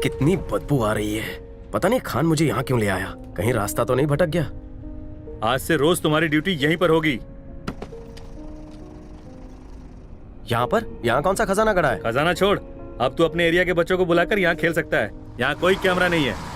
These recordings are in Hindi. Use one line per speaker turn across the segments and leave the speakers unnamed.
कितनी बदबू आ रही है। पता नहीं खान मुझे यहाँ क्यों ले आया। कहीं रास्ता तो नहीं भटक गया।
आज से रोज तुम्हारी ड्यूटी यहीं पर होगी।
यहाँ पर? यहाँ कौन सा खजाना गड़ा है?
खजाना छोड़, अब तू अपने एरिया के बच्चों को बुलाकर यहाँ खेल सकता है। यहाँ कोई कैमरा नहीं है।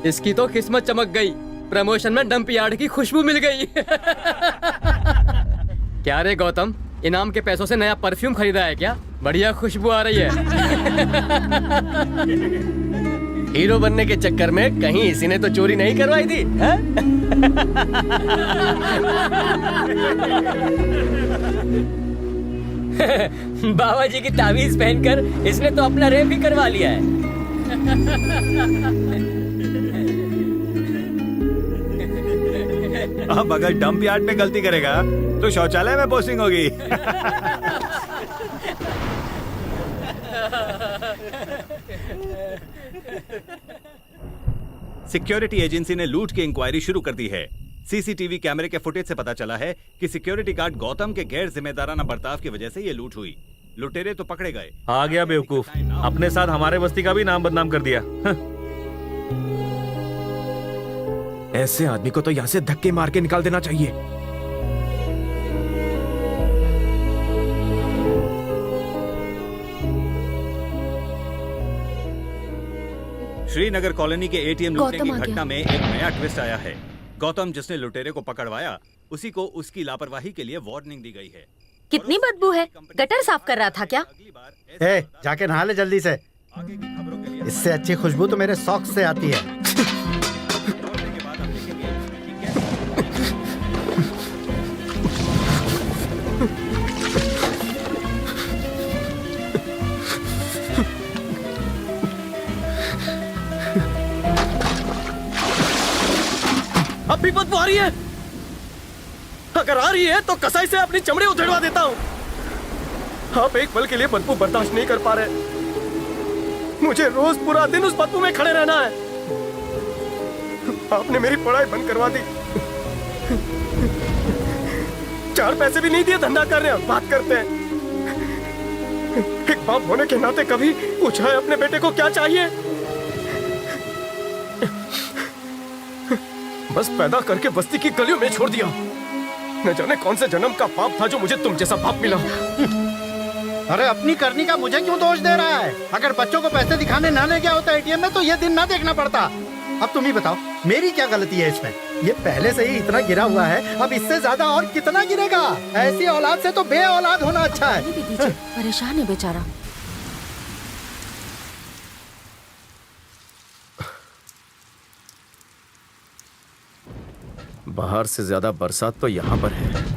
इसकी तो किस्मत चमक गई। प्रमोशन में डंप यार्ड की खुशबू मिल गई। क्या रे गौतम, इनाम के पैसों से नया परफ्यूम खरीदा है क्या? बढ़िया खुशबू आ रही है।
हीरो बनने के चक्कर में कहीं इसी ने तो चोरी नहीं करवाई थी?
बाबा जी की तावीज पहनकर इसने तो अपना रेप ही करवा लिया है।
अब अगर डंप यार्ड में गलती करेगा तो शौचालय में पोस्टिंग होगी। सिक्योरिटी एजेंसी ने लूट की इंक्वायरी शुरू कर दी है। सीसीटीवी कैमरे के फुटेज से पता चला है कि सिक्योरिटी गार्ड गौतम के गैर जिम्मेदाराना बर्ताव की वजह से ये लूट हुई। लुटेरे तो पकड़े गए।
आ गया बेवकूफ, अपने साथ हमारे बस्ती का भी नाम बदनाम कर दिया।
ऐसे आदमी को तो यहाँ से धक्के मार के निकाल देना चाहिए।
श्रीनगर कॉलोनी के एटीएम लूटने की घटना में एक नया ट्विस्ट आया है। गौतम जिसने लुटेरे को पकड़वाया, उसी को उसकी लापरवाही के लिए वार्निंग दी गई है।
कितनी बदबू है। गटर साफ कर रहा था क्या?
जाके नहा ले जल्दी से। इससे अच्छी खुशबू तो मेरे सॉक्स से आती है।
अब भी बदबू आ रही है। अगर आ रही है तो कसाई से अपनी चमड़ी उधेड़वा देता हूँ। आप एक पल के लिए बदबू बर्दाश्त नहीं कर पा रहे। मुझे रोज पूरा दिन उस बदबू में खड़े रहना है। आपने मेरी पढ़ाई बंद करवा दी। 4 पैसे भी नहीं दिए, धंधा कर रहे हैं, बात करते हैं। एक बाप होने के नाते कभी पूछा है अपने बेटे को क्या चाहिए? बस पैदा करके बस्ती की गलियों में छोड़ दिया। न जाने कौन से जन्म का पाप था जो मुझे तुम जैसा बाप मिला।
अरे अपनी करनी का मुझे क्यों दोष दे रहा है? अगर बच्चों को पैसे दिखाने ना ले गया होता एटीएम में तो ये दिन ना देखना पड़ता। अब तुम ही बताओ, मेरी क्या गलती है इसमें? ये पहले से ही इतना गिरा हुआ है, अब इससे ज्यादा और कितना गिरेगा? ऐसी औलाद से तो बे औलाद होना अच्छा है।
परेशान है बेचारा।
बाहर से ज्यादा बरसात तो यहाँ पर है।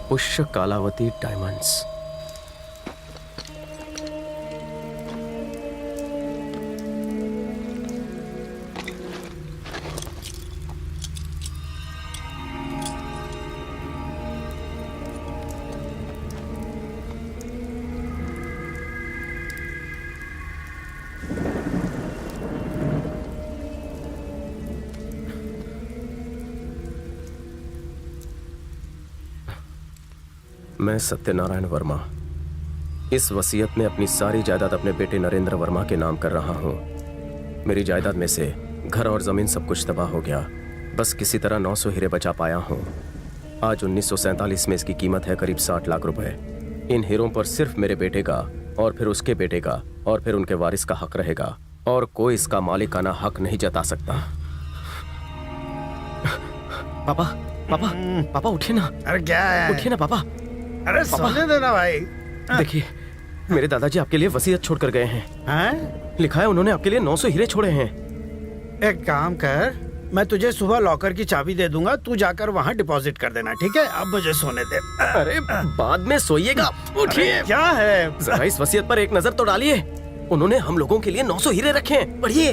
पुष्य कालावती डायमंड्स। मैं सत्यनारायण वर्मा इस वसीयत में अपनी सारी जायदाद अपने बेटे नरेंद्र वर्मा के नाम कर रहा हूँ। मेरी जायदाद में से घर और जमीन सब कुछ तबाह हो गया, बस किसी तरह 900 हीरे बचा पाया हूँ। आज 1947 में इसकी कीमत है करीब 60 लाख रुपए। इन हीरों पर सिर्फ मेरे बेटे का और फिर उसके बेटे का और फिर उनके वारिस का हक रहेगा और कोई इसका मालिकाना हक नहीं जता सकता। पापा पापा पापा उठिए ना।
अरे क्या है?
उठिए ना पापा।
अरे सोने देना भाई।
देखिए मेरे दादाजी आपके लिए वसीयत छोड़ कर गए हैं।
हैं?
लिखा है उन्होंने आपके लिए 900 हीरे छोड़े हैं।
एक काम कर, मैं तुझे सुबह लॉकर की चाबी दे दूंगा, तू जाकर वहाँ डिपॉजिट कर देना, ठीक है? अब मुझे सोने दे।
अरे बाद में सोइएगा। उठिए।
क्या है?
जरा इस वसीयत पर एक नजर तो डालिए। उन्होंने हम लोगों के लिए 900 हीरे रखे हैं। पढ़िए।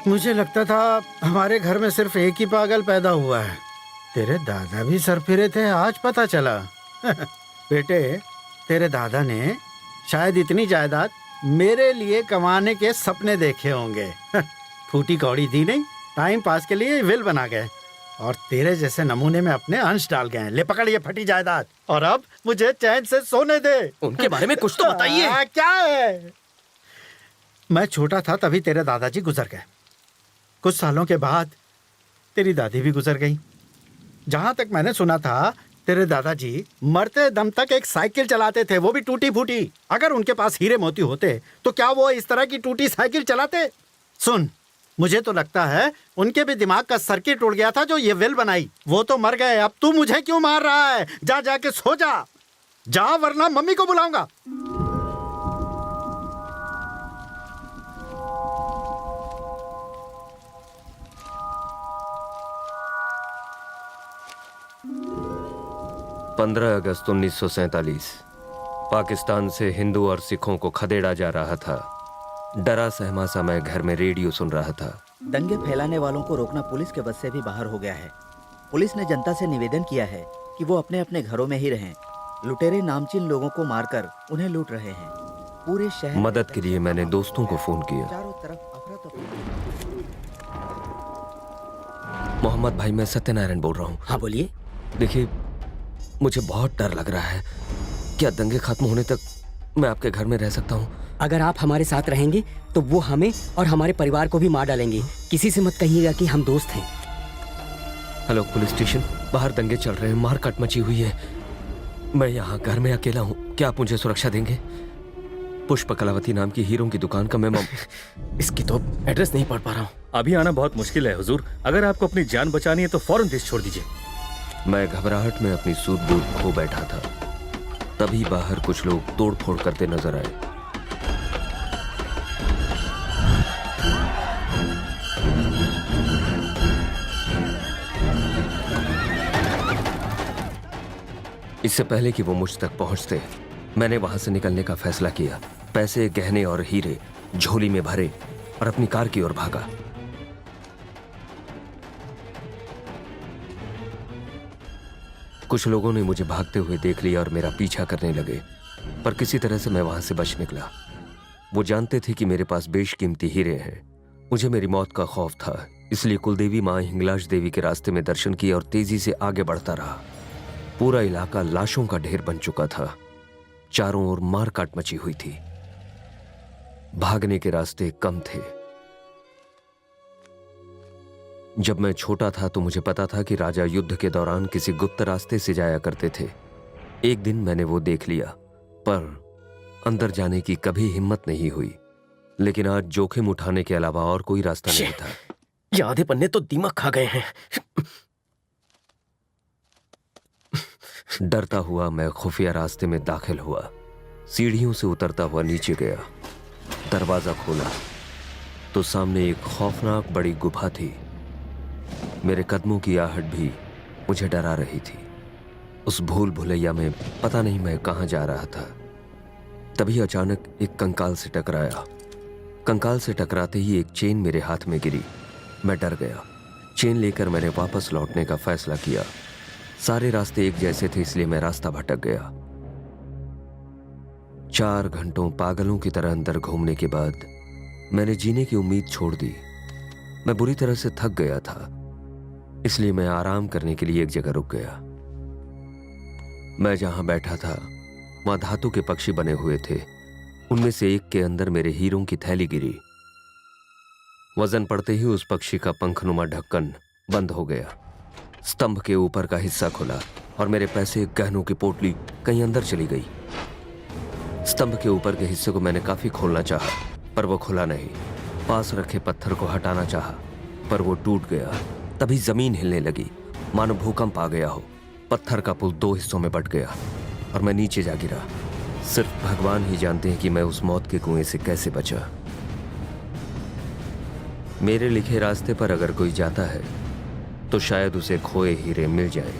मुझे लगता था हमारे घर में सिर्फ एक ही पागल पैदा हुआ है। तेरे दादा भी सरफिरे थे, आज पता चला। बेटे, तेरे दादा ने शायद इतनी जायदाद मेरे लिए कमाने के सपने देखे होंगे। फूटी कौड़ी दी नहीं, टाइम पास के लिए विल बना गए और तेरे जैसे नमूने में अपने अंश डाल गए। ले पकड़ ये फटी जायदाद और अब मुझे चैन से सोने दे।
उनके बारे में कुछ तो बताइए।
क्या है? मैं छोटा था तभी तेरे दादाजी गुजर गए। कुछ सालों के बाद तेरी दादी भी गुजर गई। जहां तक मैंने सुना था तेरे दादाजी मरते दम तक एक साइकिल चलाते थे, वो भी टूटी फूटी। अगर उनके पास हीरे मोती होते तो क्या वो इस तरह की टूटी साइकिल चलाते? सुन, मुझे तो लगता है उनके भी दिमाग का सर्किट उड़ गया था जो ये विल बनाई। वो तो मर गए, अब तू मुझे क्यों मार रहा है? जा जाके सो जा वरना मम्मी को बुलाऊंगा।
अगस्त 1947 पाकिस्तान से हिंदू और सिखों को खदेड़ा जा रहा था। डरा सहमा सा मैं घर में रेडियो सुन रहा था।
दंगे फैलाने वालों को रोकना पुलिस के बस से भी बाहर हो गया है। पुलिस ने जनता से निवेदन किया है कि वो अपने अपने घरों में ही रहें। लुटेरे नामचीन लोगों को मारकर उन्हें लूट रहे हैं। पूरे शहर
मदद के लिए मैंने दोस्तों को फोन किया।
चारों तरफ अफरा-तफरी।
मोहम्मद भाई, मैं सत्यनारायण बोल रहा हूँ।
हाँ बोलिए।
देखिए, मुझे बहुत डर लग रहा है। क्या दंगे खत्म होने तक मैं आपके घर में रह सकता हूँ?
अगर आप हमारे साथ रहेंगे तो वो हमें और हमारे परिवार को भी मार डालेंगे। किसी से मत कहिएगा कि हम दोस्त हैं।
हेलो पुलिस स्टेशन, बाहर दंगे चल रहे हैं, मारकाट मची हुई है। मैं यहाँ घर में अकेला हूँ, क्या आप मुझे सुरक्षा देंगे? पुष्प कलावती नाम की हीरों की दुकान का मैं
इसकी तो एड्रेस नहीं पढ़ पा रहा हूँ।
अभी आना बहुत मुश्किल है हुजूर। अगर आपको अपनी जान बचानी है तो फौरन देश छोड़ दीजिए।
मैं घबराहट में अपनी सूझबूझ खो बैठा था। तभी बाहर कुछ लोग तोड़फोड़ करते नजर आए। इससे पहले कि वो मुझ तक पहुंचते, मैंने वहां से निकलने का फैसला किया। पैसे, गहने और हीरे झोली में भरे और अपनी कार की ओर भागा। कुछ लोगों ने मुझे भागते हुए देख लिया और मेरा पीछा करने लगे, पर किसी तरह से मैं वहां से बच निकला। वो जानते थे कि मेरे पास बेशकीमती हीरे हैं। मुझे मेरी मौत का खौफ था, इसलिए कुलदेवी मां हिंगलाज देवी के रास्ते में दर्शन किए और तेजी से आगे बढ़ता रहा। पूरा इलाका लाशों का ढेर बन चुका था। चारों ओर मारकाट मची हुई थी। भागने के रास्ते कम थे। जब मैं छोटा था तो मुझे पता था कि राजा युद्ध के दौरान किसी गुप्त रास्ते से जाया करते थे। एक दिन मैंने वो देख लिया, पर अंदर जाने की कभी हिम्मत नहीं हुई। लेकिन आज जोखिम उठाने के अलावा और कोई रास्ता नहीं था।
ये आधे पन्ने तो दिमाग खा गए हैं।
डरता हुआ मैं खुफिया रास्ते में दाखिल हुआ। सीढ़ियों से उतरता हुआ नीचे गया। दरवाजा खोला तो सामने एक खौफनाक बड़ी गुफा थी। मेरे कदमों की आहट भी मुझे डरा रही थी। उस भूल भुलैया में पता नहीं मैं कहां जा रहा था। तभी अचानक एक कंकाल से टकराया। कंकाल से टकराते ही एक चेन मेरे हाथ में गिरी। मैं डर गया। चेन लेकर मैंने वापस लौटने का फैसला किया। सारे रास्ते एक जैसे थे, इसलिए मैं रास्ता भटक गया। 4 घंटों पागलों की तरह अंदर घूमने के बाद मैंने जीने की उम्मीद छोड़ दी। मैं बुरी तरह से थक गया था, इसलिए मैं आराम करने के लिए एक जगह रुक गया। मैं जहां बैठा था वहां धातु के पक्षी बने हुए थे। उनमें से एक के अंदर मेरे हीरों की थैली गिरी। वजन पड़ते ही उस पक्षी का पंखनुमा ढक्कन बंद हो गया। स्तंभ के ऊपर का हिस्सा खुला और मेरे पैसे, गहनों की पोटली कहीं अंदर चली गई। स्तंभ के ऊपर के हिस्से को मैंने काफी खोलना चाहा, पर वो खुला नहीं। पास रखे पत्थर को हटाना चाहा, पर वो टूट गया। तभी जमीन हिलने लगी, मानो भूकंप आ गया हो। पत्थर का पुल 2 हिस्सों में बट गया और मैं नीचे जा गिरा। सिर्फ भगवान ही जानते हैं कि मैं उस मौत के कुएं से कैसे बचा। मेरे लिखे रास्ते पर अगर कोई जाता है तो शायद उसे खोए हीरे मिल जाए।